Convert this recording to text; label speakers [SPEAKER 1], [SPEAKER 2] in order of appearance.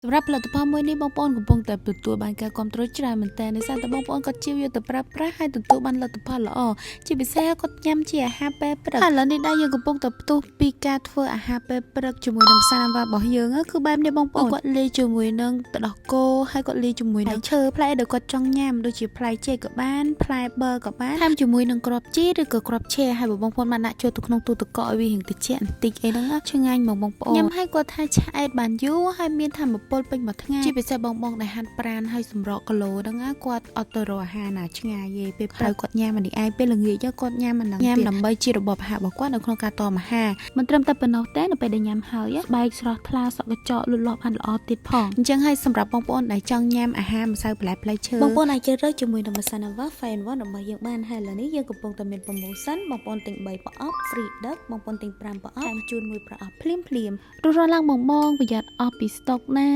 [SPEAKER 1] สำหรับผลิตภัณฑ์มื้อนี้บางปอนកំពុងតែទទួលបានការគាំទ្រច្រើនមែនទែនដោយសារតែបងប្អូនគាត់ជឿយកទៅប្រើប្រាស់ហើយទទួលបានលទ្ធផលល្អជាពិសេសគាត់ញ៉ាំជាអាហារពេលព្រឹកហើយឥឡូវនេះដែរយើងកំពុងតែផ្ទុះពីការធ្វើអាហារពេលព្រឹកជាមួយនឹងសាណាវ៉ារបស់យើងគឺបែបនេះបងប្អូនគាត់លាយជាមួយនឹងទឹកដោះគោហើយគាត់លាយជាមួយនឹងឈើផ្លែដែលគាត់ចង់ញ៉ាំដូចជាផ្លែចេកក៏បានផ្លែបឺក៏បានថែមជាមួយនឹងគ្រាប់ជីឬក៏គ្រាប់ឆេហើយបងប្អូនបានដាក់ចូលទៅក្នុងទូទឹកកកឲ្យវារៀងត្រជាក់បន្តិចអីហ្នឹងឆ្ងាញ់មកបងប្អូនញ៉ាំហើយគាត់ថាឆ្អែតបានយូរហើយមានថាមពលពេញមួយថ្ងៃជាពិសេសបងដែលហាត់ប្រាណហើយសម្រកគីឡូហ្នឹងគាត់អត់ទៅរកអាហារណាឆ្ងាយទេពេលព្រឹកគាត់ញ៉ាំអានេះឯងពេលល្ងាចគាត់ញ៉ាំអាហ្នឹងញ៉ាំដើម្បីជារបបអាហាររបស់គាត់នៅក្នុងការតមអាហារមិនត្រឹមតែប៉ុណ្ណោះទេនៅពេលដែលញ៉ាំហើយបែកស្រស់ថ្លាសក់កញ្ចក់លូតលាស់បានល្អទៀតផងអញ្ចឹងហើយសម្រាប់បងប្អូនដែលចង់ញ៉ាំអាហារម្សៅបន្លែផ្លែឈើបងប្អូនអាចជ្រើសរើសជាមួយនឹងម្សៅណាវ៉ា Fine One របស់យើងបានហើយឥឡូវនេះយើងកំពុងតែមាន promotion បងប្អូនទិញ3ប្រអប់ free ដឹកបងប្អូនទិញ5ប្រអប់ថែមជូន1ប្រអប់ភ្លាមរស់រានឡើងបងប្រយ័ត្នអស់ពីស្តុកណា